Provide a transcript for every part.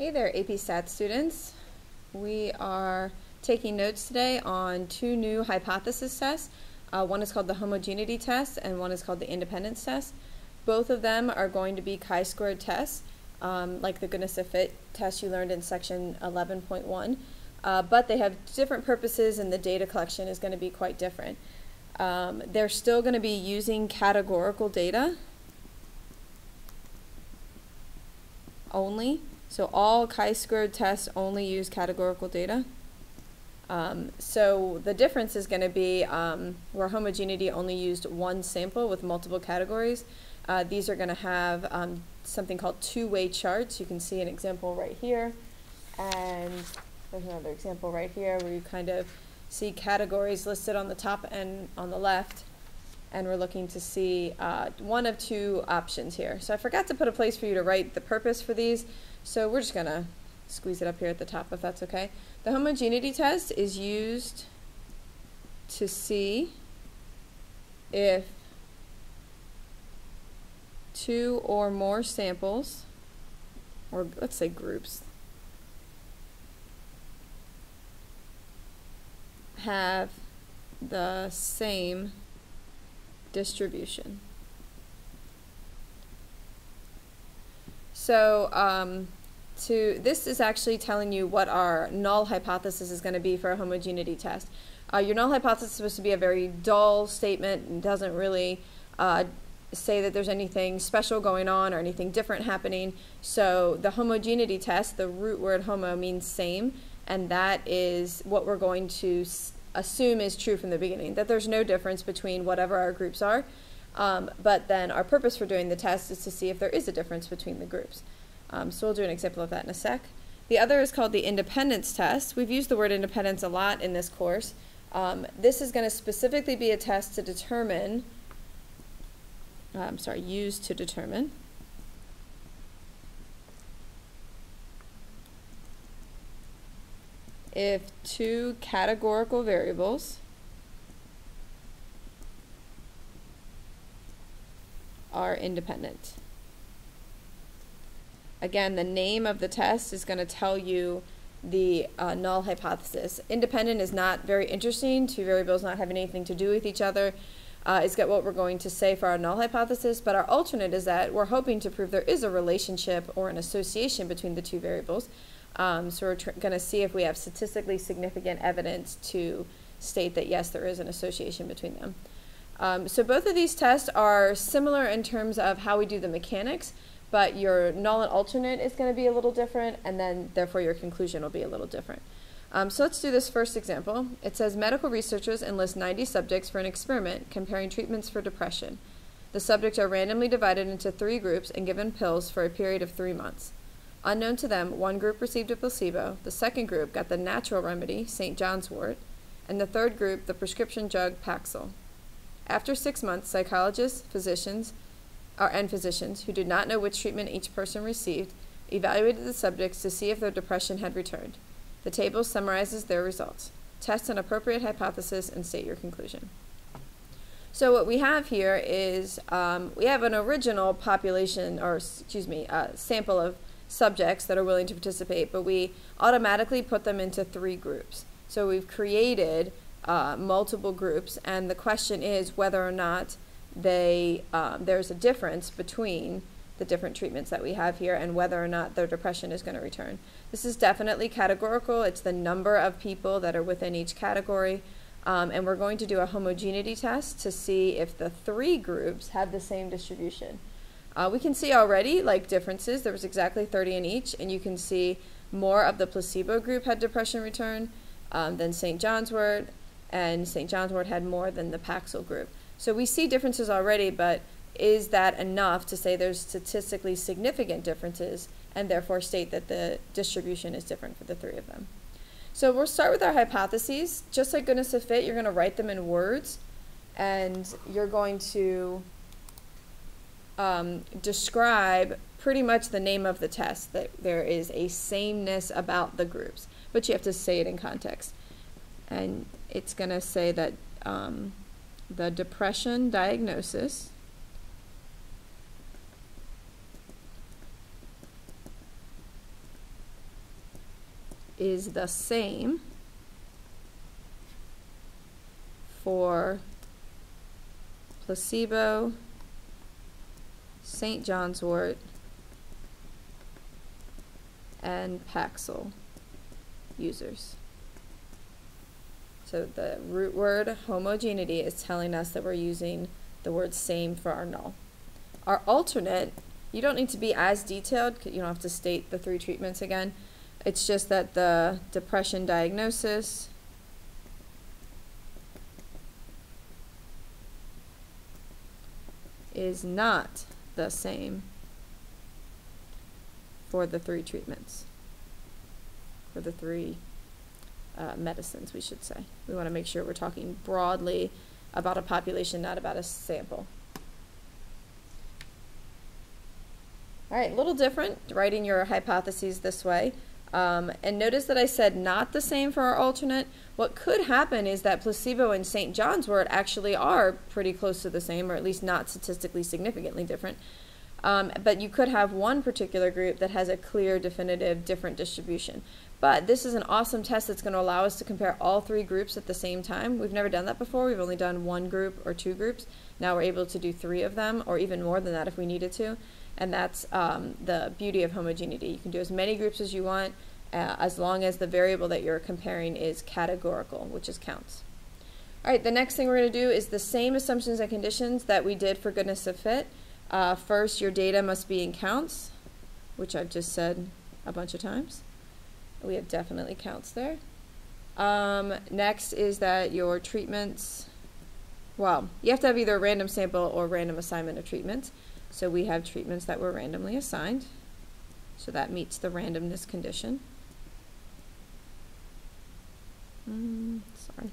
Hey there, AP Stats students. We are taking notes today on two new hypothesis tests. One is called the homogeneity test and one is called the independence test. Both of them are going to be chi-squared tests, like the goodness of fit test you learned in section 11.1, but they have different purposes and the data collection is going to be quite different. They're still going to be using categorical data only. So all chi-squared tests only use categorical data. So the difference is going to be where homogeneity only used one sample with multiple categories. These are going to have something called two-way charts. You can see an example right here, and there's another example right here where you kind of see categories listed on the top and on the left, and we're looking to see one of two options here. So I forgot to put a place for you to write the purpose for these. So we're just going to squeeze it up here at the top if that's okay. The homogeneity test is used to see if two or more samples, or let's say groups, have the same distribution. So this is actually telling you what our null hypothesis is going to be for a homogeneity test. Your null hypothesis is supposed to be a very dull statement and doesn't really say that there's anything special going on or anything different happening. So the homogeneity test, the root word homo means same, and that is what we're going to assume is true from the beginning, that there's no difference between whatever our groups are. But then our purpose for doing the test is to see if there is a difference between the groups. So we'll do an example of that in a sec. The other is called the independence test. We've used the word independence a lot in this course. This is going to specifically be a test to determine, used to determine if two categorical variables are independent. Again, the name of the test is going to tell you the null hypothesis. Independent is not very interesting. Two variables not having anything to do with each other is what we're going to say for our null hypothesis, but our alternate is that we're hoping to prove there is a relationship or an association between the two variables. So we're going to see if we have statistically significant evidence to state that yes, there is an association between them. So both of these tests are similar in terms of how we do the mechanics, but your null and alternate is going to be a little different, and then therefore your conclusion will be a little different. So let's do this first example. It says medical researchers enlist 90 subjects for an experiment comparing treatments for depression. The subjects are randomly divided into 3 groups and given pills for a period of 3 months. Unknown to them, one group received a placebo, the second group got the natural remedy, St. John's wort, and the third group the prescription drug Paxil. After 6 months, psychologists, physicians who did not know which treatment each person received evaluated the subjects to see if their depression had returned. The table summarizes their results. Test an appropriate hypothesis and state your conclusion. So what we have here is we have an original population, or sample of subjects that are willing to participate, but we automatically put them into 3 groups. So we've created multiple groups, and the question is whether or not there's a difference between the different treatments that we have here and whether or not their depression is going to return. This is definitely categorical. It's the number of people that are within each category, and we're going to do a homogeneity test to see if the 3 groups have the same distribution. We can see already differences. There was exactly 30 in each, and you can see more of the placebo group had depression return than St. John's wort, and St. John's wort had more than the Paxil group. So we see differences already, but is that enough to say there's statistically significant differences and therefore state that the distribution is different for the 3 of them? So we'll start with our hypotheses. Just like goodness of fit, you're going to write them in words, and you're going to describe pretty much the name of the test, that there is a sameness about the groups, but you have to say it in context. And it's going to say that the depression diagnosis is the same for placebo, St. John's wort, and Paxil users. So the root word homogeneity is telling us that we're using the word same for our null. Our alternate, you don't need to be as detailed, you don't have to state the 3 treatments again. It's just that the depression diagnosis is not the same for the 3 treatments, for the 3 medicines, we should say. We want to make sure we're talking broadly about a population, not about a sample. All right, a little different, writing your hypotheses this way. And notice that I said not the same for our alternate. What could happen is that placebo and St. John's wort actually are pretty close to the same, or at least not statistically significantly different. But you could have one particular group that has a clear, definitive, different distribution. But this is an awesome test that's going to allow us to compare all 3 groups at the same time. We've never done that before. We've only done 1 group or 2 groups. Now we're able to do 3 of them, or even more than that if we needed to. And that's the beauty of homogeneity. You can do as many groups as you want, as long as the variable that you're comparing is categorical, which is counts. All right, the next thing we're going to do is the same assumptions and conditions that we did for goodness of fit. First, your data must be in counts, which I've just said a bunch of times. We have definitely counts there. Next is that your treatments, well, you have to have either a random sample or random assignment of treatments. So we have treatments that were randomly assigned. So that meets the randomness condition. Sorry.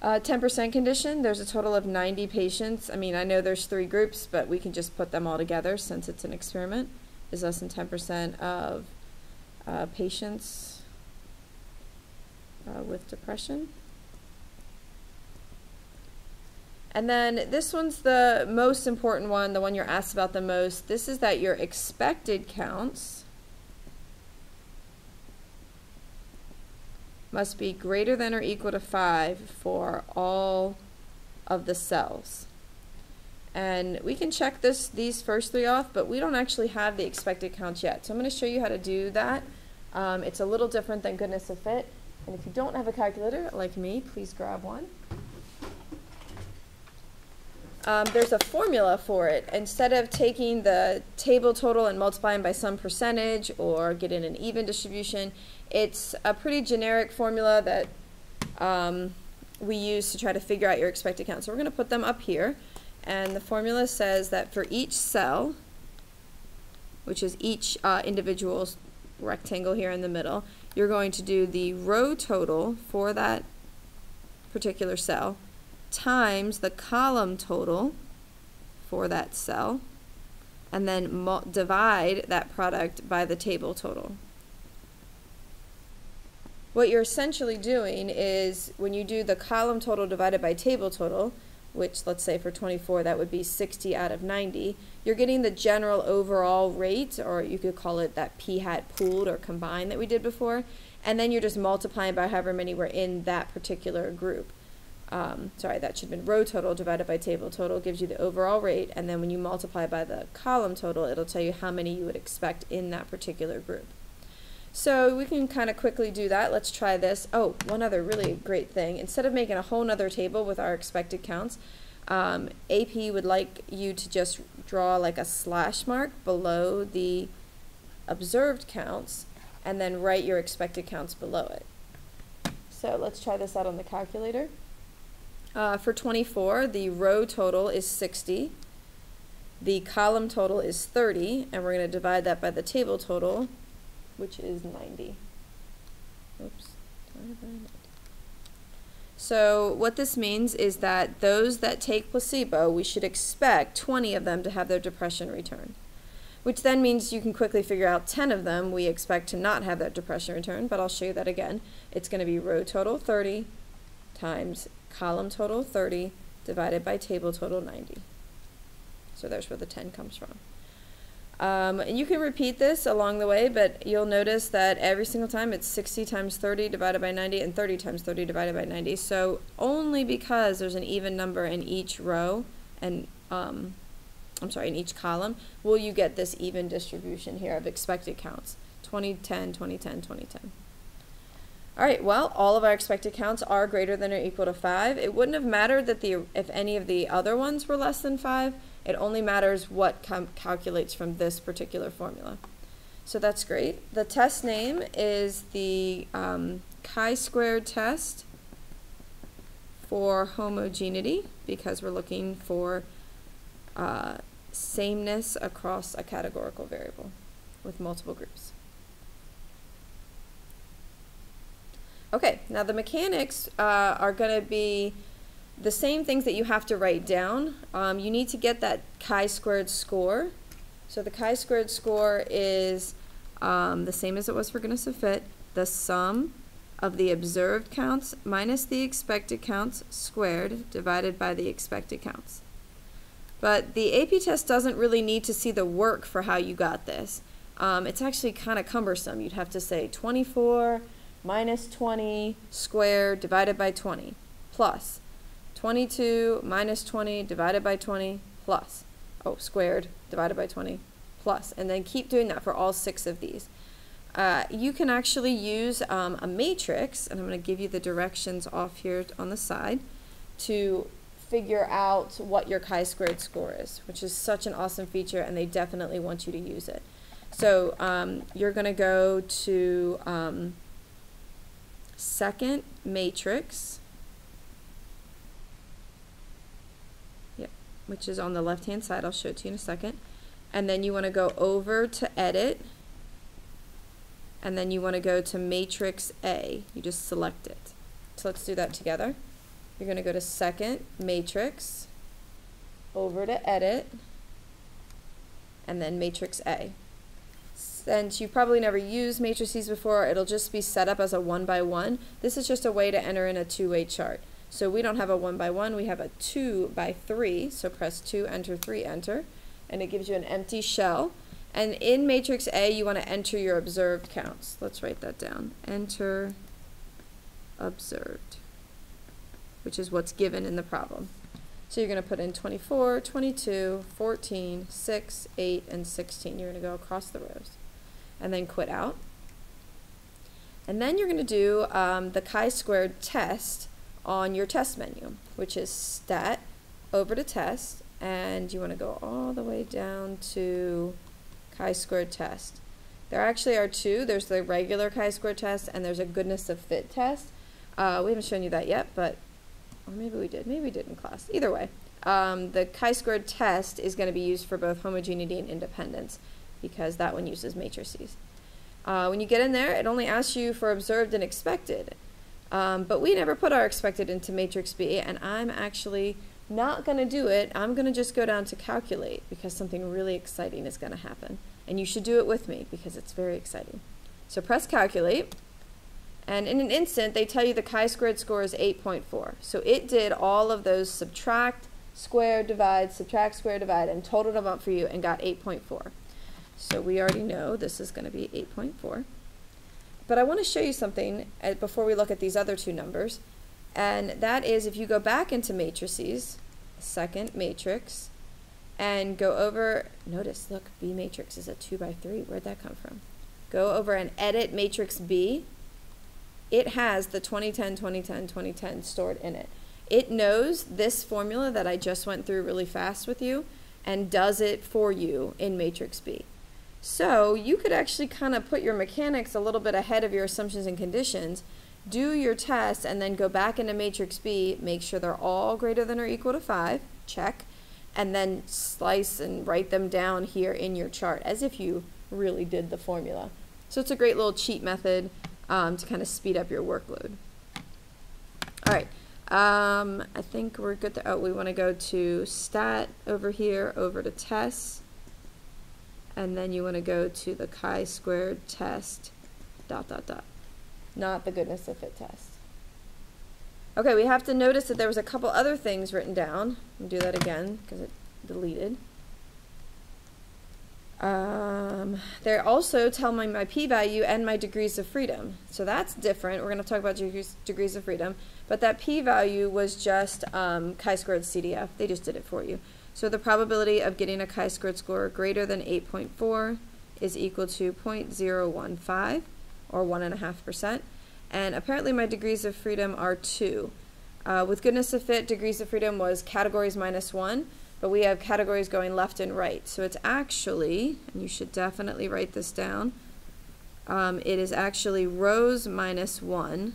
10% condition, there's a total of 90 patients. I mean, I know there's 3 groups, but we can just put them all together since it's an experiment. Is less than 10% of patients with depression. And then this one's the most important one, the one you're asked about the most. This is that your expected counts must be greater than or equal to 5 for all of the cells. And we can check these first 3 off, but we don't actually have the expected counts yet. So I'm going to show you how to do that. It's a little different than goodness of fit. And if you don't have a calculator like me, please grab one. There's a formula for it. Instead of taking the table total and multiplying by some percentage or getting an even distribution, it's a pretty generic formula that we use to try to figure out your expected count. So we're going to put them up here. And the formula says that for each cell, which is each individual rectangle here in the middle, you're going to do the row total for that particular cell times the column total for that cell, and then divide that product by the table total. What you're essentially doing is when you do the column total divided by table total, which let's say for 24 that would be 60 out of 90, you're getting the general overall rate, or you could call it that p-hat pooled or combined that we did before, and then you're just multiplying by however many were in that particular group. Sorry, that should have been row total divided by table total gives you the overall rate, and then when you multiply by the column total, it'll tell you how many you would expect in that particular group. So we can kind of quickly do that. Let's try this. Oh, one other really great thing. Instead of making a whole nother table with our expected counts, AP would like you to just draw like a slash mark below the observed counts and then write your expected counts below it. So let's try this out on the calculator. For 24, the row total is 60. The column total is 30, and we're going to divide that by the table total, which is 90. Oops. So what this means is that those that take placebo, we should expect 20 of them to have their depression return, which then means you can quickly figure out 10 of them we expect to not have that depression return, but I'll show you that again. It's going to be row total 30 times column total 30 divided by table total 90. So there's where the 10 comes from. And you can repeat this along the way, but you'll notice that every single time it's 60 times 30 divided by 90 and 30 times 30 divided by 90. So only because there's an even number in each row and, I'm sorry, in each column, will you get this even distribution here of expected counts. 2010, 2010, 2010. All right, well, all of our expected counts are greater than or equal to 5. It wouldn't have mattered that if any of the other ones were less than 5. It only matters what calculates from this particular formula. So that's great. The test name is the chi-squared test for homogeneity, because we're looking for sameness across a categorical variable with multiple groups. Okay, now the mechanics are going to be the same things that you have to write down. You need to get that chi-squared score. So the chi-squared score is the same as it was for goodness of fit, the sum of the observed counts minus the expected counts squared divided by the expected counts. But the AP test doesn't really need to see the work for how you got this. It's actually kind of cumbersome. You'd have to say 24 minus 20 squared divided by 20 plus 22 minus 20 divided by 20 plus, squared divided by 20 plus, and then keep doing that for all 6 of these. You can actually use a matrix, and I'm going to give you the directions off here on the side, to figure out what your chi-squared score is, which is such an awesome feature, and they definitely want you to use it. So you're going to go to second matrix, which is on the left-hand side. I'll show it to you in a second. And then you want to go over to Edit, and then you want to go to Matrix A. You just select it. So let's do that together. You're going to go to Second Matrix, over to Edit, and then Matrix A. Since you've probably never used matrices before, it'll just be set up as a 1-by-1. This is just a way to enter in a two-way chart. So we don't have a 1-by-1, we have a 2-by-3. So press 2, enter, 3, enter, and it gives you an empty shell. And in matrix A, you want to enter your observed counts. Let's write that down. Enter observed, which is what's given in the problem. So you're going to put in 24, 22, 14, 6, 8, and 16. You're going to go across the rows and then quit out. And then you're going to do the chi-squared test on your test menu, which is Stat, over to Test, and you want to go all the way down to chi-squared test. There actually are 2. There's the regular chi-squared test, and there's a goodness of fit test. We haven't shown you that yet, but, or maybe we did. Maybe we did in class. Either way, the chi-squared test is going to be used for both homogeneity and independence, because that one uses matrices. When you get in there, it only asks you for observed and expected. But we never put our expected into matrix B, and I'm actually not going to do it. I'm going to just go down to calculate, because something really exciting is going to happen. And you should do it with me, because it's very exciting. So press calculate, and in an instant they tell you the chi-squared score is 8.4. So it did all of those subtract, square, divide, subtract, square, divide, and totaled them up for you and got 8.4. So we already know this is going to be 8.4. But I want to show you something before we look at these other 2 numbers, and that is if you go back into matrices, second matrix, and go over, notice, look, B matrix is a 2-by-3. Where'd that come from? Go over and edit matrix B. It has the 2010, 2010, 2010 stored in it. It knows this formula that I just went through really fast with you and does it for you in matrix B. So you could actually kind of put your mechanics a little bit ahead of your assumptions and conditions, do your test, and then go back into matrix B, make sure they're all greater than or equal to 5, check, and then slice and write them down here in your chart as if you really did the formula. So it's a great little cheat method to kind of speed up your workload. All right, I think we're good to, we want to go to Stat over here, over to Tests, and then you want to go to the chi-squared test, ... not the goodness of fit test. Okay, we have to notice that there was a couple other things written down. I'll do that again because it deleted. They also tell me my p-value and my degrees of freedom. So that's different. We're going to talk about degrees of freedom. But that p-value was just chi-squared CDF. They just did it for you. So the probability of getting a chi-squared score greater than 8.4 is equal to 0.015, or 1.5%. And apparently my degrees of freedom are 2. With goodness of fit, degrees of freedom was categories minus 1. But we have categories going left and right. So it's actually, and you should definitely write this down, it is actually rows minus 1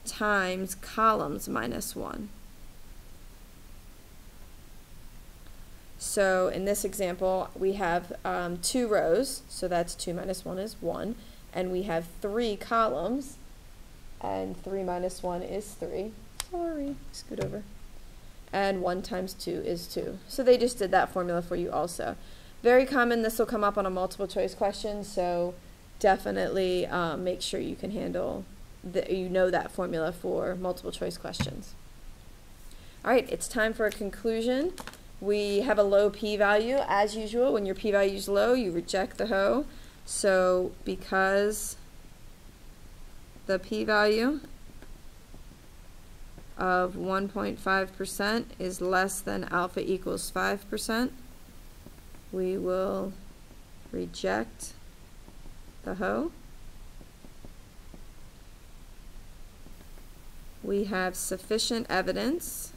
times columns minus 1. So in this example, we have 2 rows, so that's 2 minus 1 is 1, and we have 3 columns, and 3 minus 1 is 3. Sorry, scoot over. And 1 times 2 is 2. So they just did that formula for you also. Very common, this will come up on a multiple choice question, so definitely make sure you can handle, you know that formula for multiple choice questions. Alright, it's time for a conclusion. We have a low p-value. As usual, when your p-value is low, you reject the hoe. So because the p-value of 1.5% is less than alpha equals 5%, we will reject the hoe. We have sufficient evidence,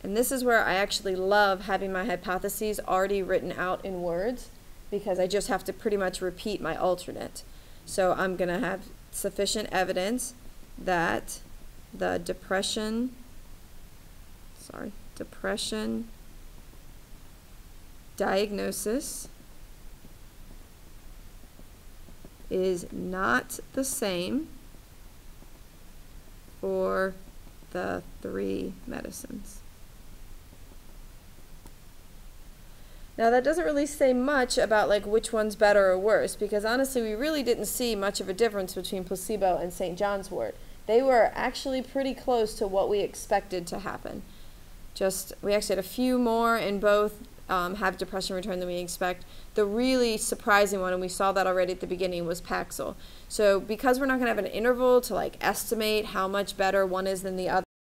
and this is where I actually love having my hypotheses already written out in words, because I just have to pretty much repeat my alternate. So I'm going to have sufficient evidence that the depression diagnosis is not the same for the 3 medicines. Now that doesn't really say much about like which one's better or worse, because honestly we really didn't see much of a difference between placebo and St. John's wort. They were actually pretty close to what we expected to happen. We actually had a few more in both have depression return than we expect. The really surprising one, and we saw that already at the beginning, was Paxil. So because we're not going to have an interval to like estimate how much better one is than the other,